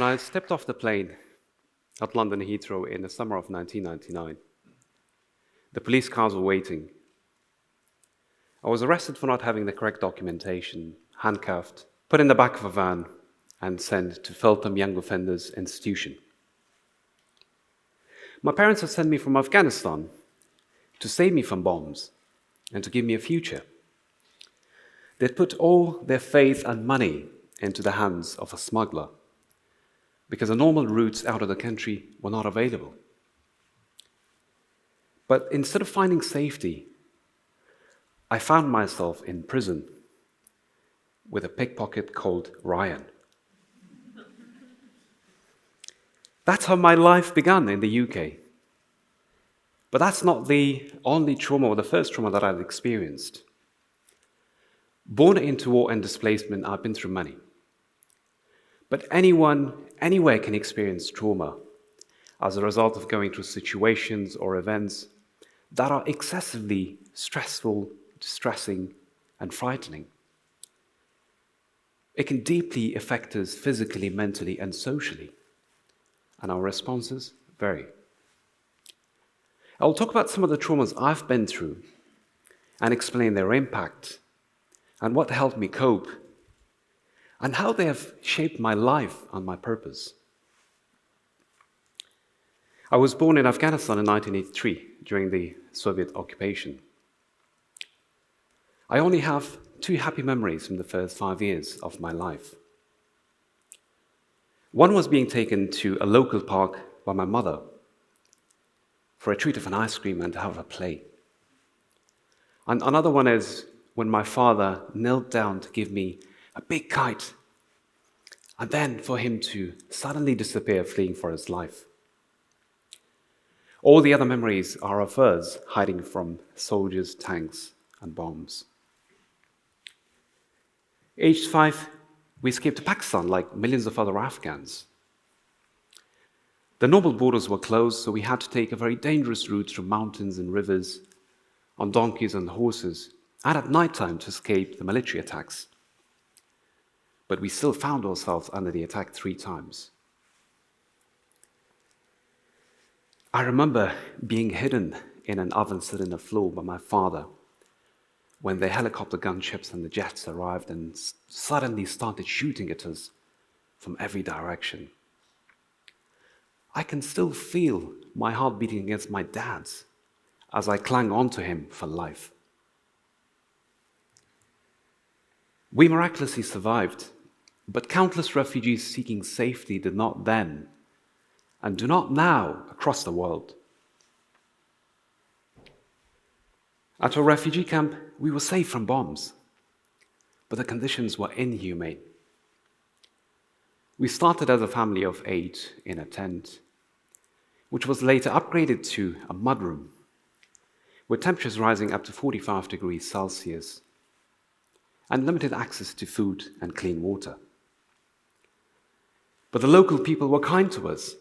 I stepped off the plane at London Heathrow in the summer of 1999, the police cars were waiting. I was arrested for not having the correct documentation, handcuffed, put in the back of a van, and sent to Feltham Young Offenders Institution. My parents had sent me from Afghanistan to save me from bombs and to give me a future. They'd put all their faith and money into the hands of a smuggler because the normal routes out of the country were not available. But instead of finding safety, I found myself in prison with a pickpocket called Ryan. That's how my life began in the UK. But that's not the only trauma or the first trauma that I've experienced. Born into war and displacement, I've been through many. But anyone, anywhere can experience trauma as a result of going through situations or events that are excessively stressful, distressing, and frightening. It can deeply affect us physically, mentally, and socially, and our responses vary. I'll talk about some of the traumas I've been through and explain their impact and what helped me cope and how they have shaped my life and my purpose. I was born in Afghanistan in 1983 during the Soviet occupation. I only have 2 happy memories from the first 5 years of my life. One was being taken to a local park by my mother for a treat of an ice cream and to have a play. And another one is when my father knelt down to give me a big kite, and then for him to suddenly disappear, fleeing for his life. All the other memories are of us hiding from soldiers, tanks, and bombs. Aged 5, we escaped to Pakistan like millions of other Afghans. The normal borders were closed, so we had to take a very dangerous route through mountains and rivers, on donkeys and horses, and at night time to escape the military attacks. But we still found ourselves under the attack 3 times. I remember being hidden in an oven set in the floor by my father when the helicopter gunships and the jets arrived and suddenly started shooting at us from every direction. I can still feel my heart beating against my dad's as I clung onto him for life. We miraculously survived, but countless refugees seeking safety did not then and do not now across the world. At our refugee camp, we were safe from bombs, but the conditions were inhumane. We started as a family of 8 in a tent, which was later upgraded to a mudroom, with temperatures rising up to 45 degrees Celsius, and limited access to food and clean water. But the local people were kind to us.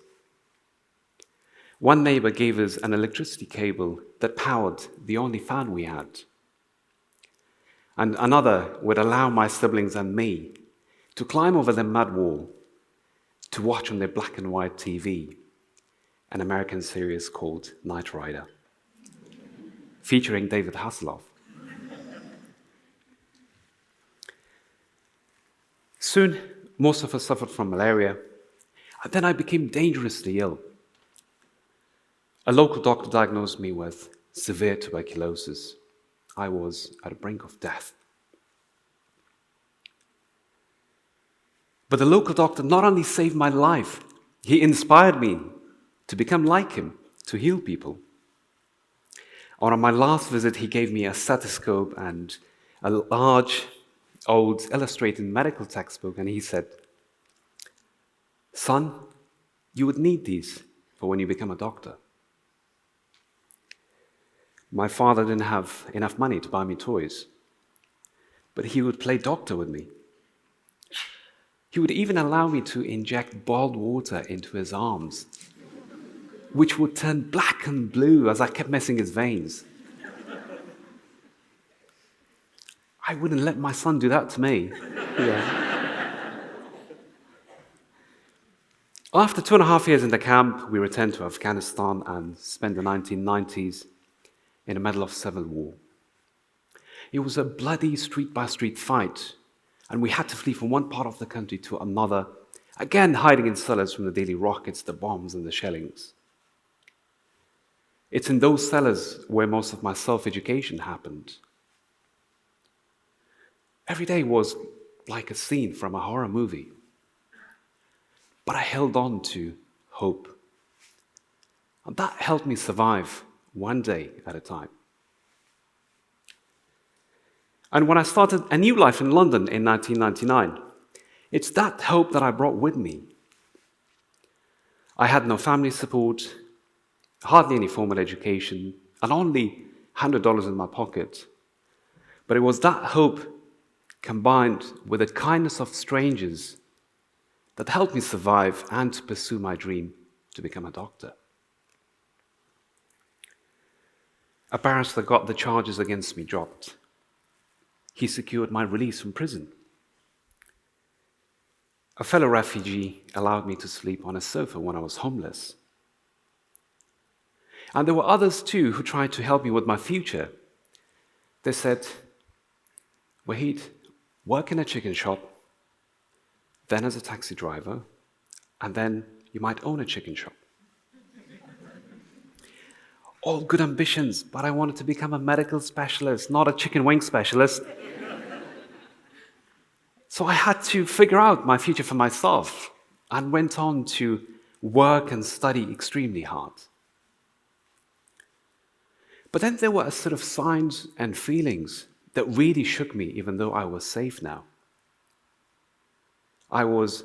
One neighbor gave us an electricity cable that powered the only fan we had. And another would allow my siblings and me to climb over the mud wall to watch on their black and white TV an American series called Knight Rider, featuring David Hasselhoff. Soon, most of us suffered from malaria, and then I became dangerously ill. A local doctor diagnosed me with severe tuberculosis. I was at the brink of death. But the local doctor not only saved my life, he inspired me to become like him, to heal people. On my last visit, he gave me a stethoscope and a large, old, illustrated medical textbook, and he said, "Son, you would need these for when you become a doctor." My father didn't have enough money to buy me toys, but he would play doctor with me. He would even allow me to inject boiled water into his arms, which would turn black and blue as I kept messing his veins. I wouldn't let my son do that to me. Yeah. After 2.5 years in the camp, we returned to Afghanistan and spent the 1990s in the middle of civil war. It was a bloody street-by-street fight, and we had to flee from one part of the country to another, again hiding in cellars from the daily rockets, the bombs, and the shellings. It's in those cellars where most of my self-education happened. Every day was like a scene from a horror movie. But I held on to hope. And that helped me survive one day at a time. And when I started a new life in London in 1999, it's that hope that I brought with me. I had no family support, hardly any formal education, and only $100 in my pocket. But it was that hope combined with the kindness of strangers that helped me survive and to pursue my dream to become a doctor. A barrister got the charges against me dropped. He secured my release from prison. A fellow refugee allowed me to sleep on a sofa when I was homeless. And there were others too who tried to help me with my future. They said, Wahid, work in a chicken shop, then as a taxi driver, and then you might own a chicken shop. All good ambitions, but I wanted to become a medical specialist, not a chicken wing specialist. So I had to figure out my future for myself and went on to work and study extremely hard. But then there were a set of signs and feelings that really shook me, even though I was safe now. I was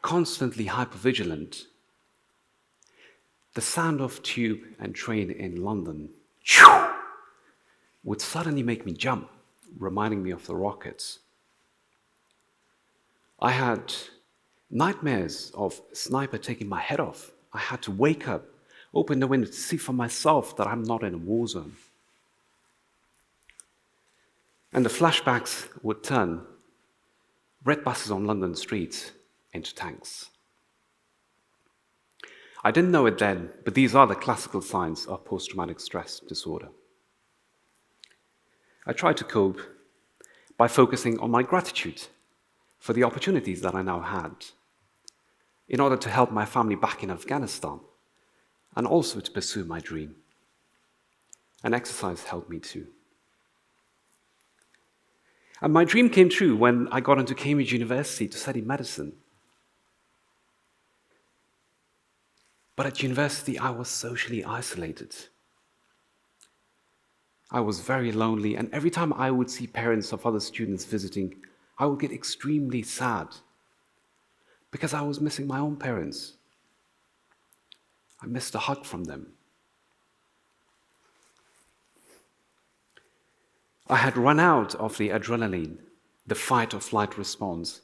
constantly hypervigilant. The sound of tube and train in London would suddenly make me jump, reminding me of the rockets. I had nightmares of a sniper taking my head off. I had to wake up, open the window to see for myself that I'm not in a war zone. And the flashbacks would turn red buses on London streets into tanks. I didn't know it then, but these are the classical signs of post-traumatic stress disorder. I tried to cope by focusing on my gratitude for the opportunities that I now had in order to help my family back in Afghanistan and also to pursue my dream. And exercise helped me too. And my dream came true when I got into Cambridge University to study medicine. But at university, I was socially isolated. I was very lonely, and every time I would see parents of other students visiting, I would get extremely sad because I was missing my own parents. I missed a hug from them. I had run out of the adrenaline, the fight or flight response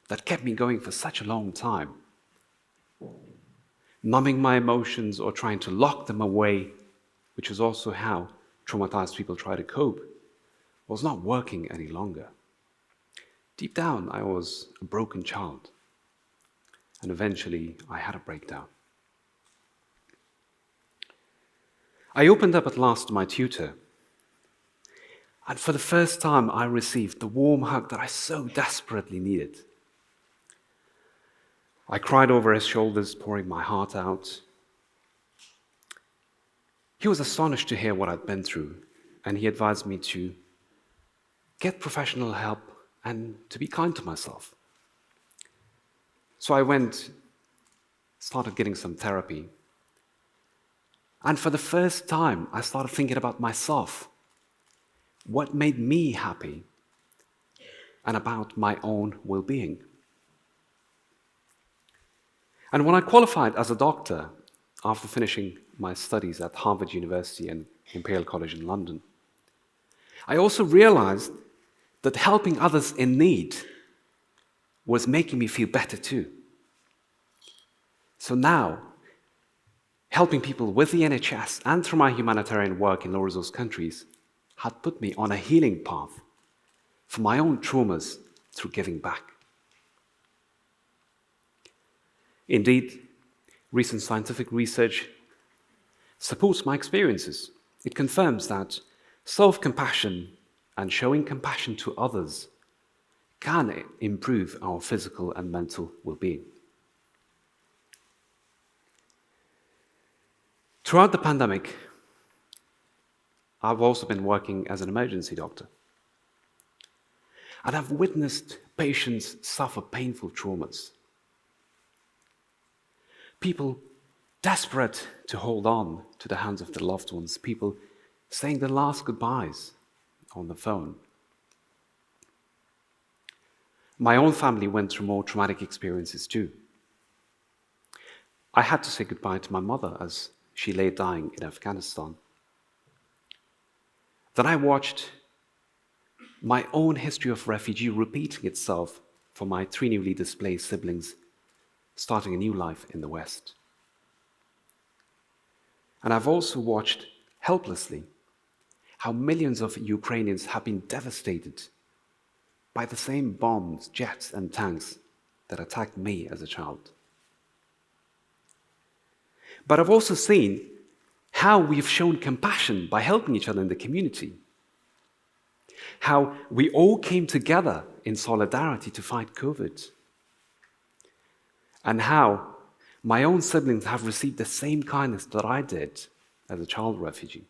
that kept me going for such a long time. Numbing my emotions or trying to lock them away, which is also how traumatized people try to cope, was not working any longer. Deep down, I was a broken child, and eventually I had a breakdown. I opened up at last to my tutor, and for the first time I received the warm hug that I so desperately needed. I cried over his shoulders, pouring my heart out. He was astonished to hear what I'd been through, and he advised me to get professional help and to be kind to myself. So I started getting some therapy. And for the first time, I started thinking about myself, what made me happy, and about my own well-being. And when I qualified as a doctor after finishing my studies at Harvard University and Imperial College in London, I also realized that helping others in need was making me feel better too. So now, helping people with the NHS and through my humanitarian work in low-resource countries had put me on a healing path for my own traumas through giving back. Indeed, Recent scientific research supports my experiences. It confirms that self-compassion and showing compassion to others can improve our physical and mental well-being. Throughout the pandemic, I've also been working as an emergency doctor. And I've witnessed patients suffer painful traumas. People desperate to hold on to the hands of their loved ones, people saying their last goodbyes on the phone. My own family went through more traumatic experiences too. I had to say goodbye to my mother as she lay dying in Afghanistan. Then I watched my own history of refugee repeating itself for my 3 newly displaced siblings starting a new life in the West. And I've also watched helplessly how millions of Ukrainians have been devastated by the same bombs, jets, and tanks that attacked me as a child. But I've also seen how we've shown compassion by helping each other in the community. How we all came together in solidarity to fight COVID. And how my own siblings have received the same kindness that I did as a child refugee.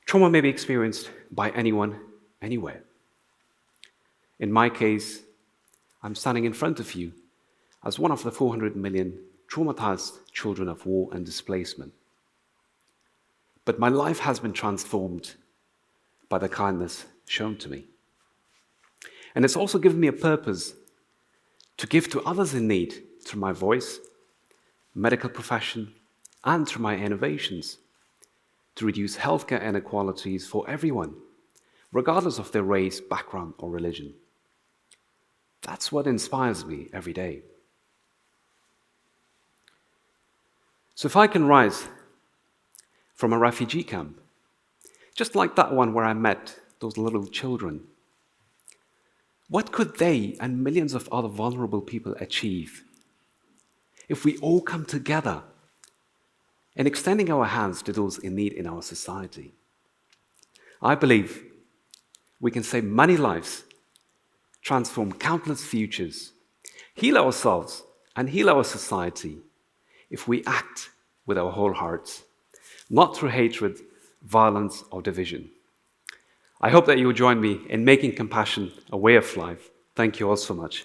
Trauma may be experienced by anyone, anywhere. In my case, I'm standing in front of you as one of the 400 million traumatized children of war and displacement. But my life has been transformed by the kindness shown to me. And it's also given me a purpose to give to others in need through my voice, medical profession, and through my innovations to reduce healthcare inequalities for everyone, regardless of their race, background, or religion. That's what inspires me every day. So if I can rise from a refugee camp, just like that one where I met those little children, what could they and millions of other vulnerable people achieve if we all come together in extending our hands to those in need in our society? I believe we can save many lives, transform countless futures, heal ourselves and heal our society if we act with our whole hearts, not through hatred, violence, or division. I hope that you will join me in making compassion a way of life. Thank you all so much.